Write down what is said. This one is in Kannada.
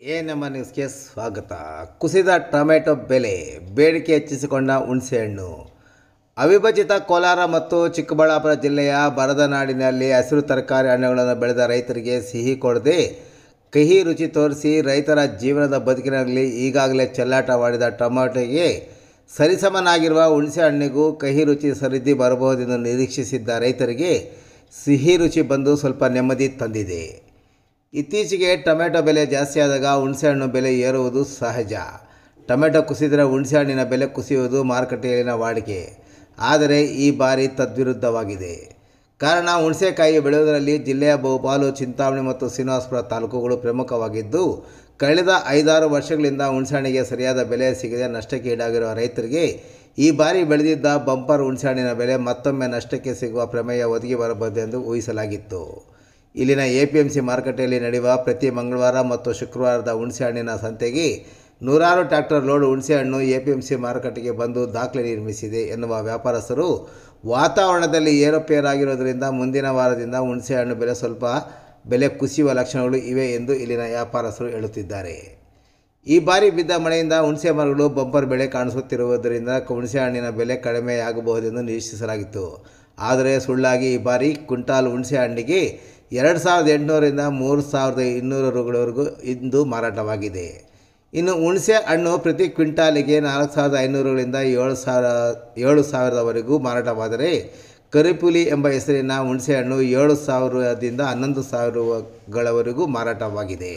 ನಮ್ಮ ನ್ಯೂಸ್ಗೆ ಸ್ವಾಗತ. ಕುಸಿದ ಟೊಮೆಟೊ ಬೆಲೆ, ಬೇಡಿಕೆ ಹೆಚ್ಚಿಸಿಕೊಂಡ ಹುಣಸೆಹಣ್ಣು. ಅವಿಭಜಿತ ಕೋಲಾರ ಮತ್ತು ಚಿಕ್ಕಬಳ್ಳಾಪುರ ಜಿಲ್ಲೆಯ ಬರದ ನಾಡಿನಲ್ಲಿ ಹಸಿರು ತರಕಾರಿ ಹಣ್ಣುಗಳನ್ನು ಬೆಳೆದ ರೈತರಿಗೆ ಸಿಹಿ ಕೊಡದೆ ಕಹಿ ರುಚಿ ತೋರಿಸಿ ರೈತರ ಜೀವನದ ಬದುಕಿನಲ್ಲಿ ಈಗಾಗಲೇ ಚೆಲ್ಲಾಟವಾಡಿದ ಟೊಮೆಟೊಗೆ ಸರಿಸಮನಾಗಿರುವ ಹುಣಸೆ ಹಣ್ಣಿಗೂ ಕಹಿ ರುಚಿ ಸರಿದಿ ಬರಬಹುದೆಂದು ನಿರೀಕ್ಷಿಸಿದ್ದ ರೈತರಿಗೆ ಸಿಹಿ ರುಚಿ ಬಂದು ಸ್ವಲ್ಪ ನೆಮ್ಮದಿ ತಂದಿದೆ. ಇತ್ತೀಚೆಗೆ ಟೊಮೆಟೊ ಬೆಲೆ ಜಾಸ್ತಿಯಾದಾಗ ಹುಣಸೆಹಣ್ಣು ಬೆಲೆ ಏರುವುದು ಸಹಜ. ಟೊಮೆಟೊ ಕುಸಿದರೆ ಹುಣಸೆಹಣ್ಣಿನ ಬೆಲೆ ಕುಸಿಯುವುದು ಮಾರುಕಟ್ಟೆಯಲ್ಲಿನ ವಾಡಿಕೆ. ಆದರೆ ಈ ಬಾರಿ ತದ್ವಿರುದ್ಧವಾಗಿದೆ. ಕಾರಣ, ಹುಣಸೆಕಾಯಿ ಬೆಳೆಯುವುದರಲ್ಲಿ ಜಿಲ್ಲೆಯ ಬಹುಪಾಲು ಚಿಂತಾಮಣಿ ಮತ್ತು ಶ್ರೀನಿವಾಸಪುರ ತಾಲೂಕುಗಳು ಪ್ರಮುಖವಾಗಿದ್ದು, ಕಳೆದ 5-6 ವರ್ಷಗಳಿಂದ ಹುಣಸೆಹಣ್ಣಿಗೆ ಸರಿಯಾದ ಬೆಲೆ ಸಿಗದೆ ನಷ್ಟಕ್ಕೆ ಈಡಾಗಿರುವ ರೈತರಿಗೆ ಈ ಬಾರಿ ಬೆಳೆದಿದ್ದ ಬಂಪರ್ ಹುಣಸೆಹಣ್ಣಿನ ಬೆಲೆ ಮತ್ತೊಮ್ಮೆ ನಷ್ಟಕ್ಕೆ ಸಿಗುವ ಪ್ರಮೇಯ ಒದಗಿ ಬರಬಹುದೆಂದು ಊಹಿಸಲಾಗಿತ್ತು. ಇಲ್ಲಿನ APMC ಮಾರುಕಟ್ಟೆಯಲ್ಲಿ ನಡೆಯುವ ಪ್ರತಿ ಮಂಗಳವಾರ ಮತ್ತು ಶುಕ್ರವಾರದ ಹುಣಸೆಹಣ್ಣಿನ ಸಂತೆಗೆ ನೂರಾರು ಟ್ರ್ಯಾಕ್ಟರ್ ಲೋಡ್ ಹುಣಸೆಹಣ್ಣು APMC ಮಾರುಕಟ್ಟೆಗೆ ಬಂದು ದಾಖಲೆ ನಿರ್ಮಿಸಿದೆ ಎನ್ನುವ ವ್ಯಾಪಾರಸ್ಥರು, ವಾತಾವರಣದಲ್ಲಿ ಏರುಪೇರಾಗಿರುವುದರಿಂದ ಮುಂದಿನ ವಾರದಿಂದ ಹುಣಸೆಹಣ್ಣು ಸ್ವಲ್ಪ ಬೆಲೆ ಕುಸಿಯುವ ಲಕ್ಷಣಗಳು ಇವೆ ಎಂದು ಇಲ್ಲಿನ ವ್ಯಾಪಾರಸ್ಥರು ಹೇಳುತ್ತಿದ್ದಾರೆ. ಈ ಬಾರಿ ಬಿದ್ದ ಮಳೆಯಿಂದ ಹುಣಸೆ ಮರಗಳು ಬಂಪರ್ ಬೆಳೆ ಕಾಣಿಸುತ್ತಿರುವುದರಿಂದ ಹುಣಸೆಹಣ್ಣಿನ ಬೆಲೆ ಕಡಿಮೆಯಾಗಬಹುದೆಂದು ನಿರೀಕ್ಷಿಸಲಾಗಿತ್ತು. ಆದರೆ ಸುಳ್ಳಾಗಿ ಈ ಬಾರಿ ಕ್ವಿಂಟಾಲ್ ಹುಣಸೆ ಹಣ್ಣಿಗೆ 2,800ರಿಂದ 3,200 ರೂಗಳವರೆಗೂ ಇಂದು ಮಾರಾಟವಾಗಿದೆ. ಇನ್ನು ಹುಣಸೆ ಹಣ್ಣು ಪ್ರತಿ ಕ್ವಿಂಟಾಲಿಗೆ 4,500ರಿಂದ 7,000ವರೆಗೂ ಮಾರಾಟವಾದರೆ, ಕರಿಪುಲಿ ಎಂಬ ಹೆಸರಿನ ಹುಣಸೆಹಣ್ಣು 7,000ದಿಂದ 11,000ಗಳವರೆಗೂ ಮಾರಾಟವಾಗಿದೆ.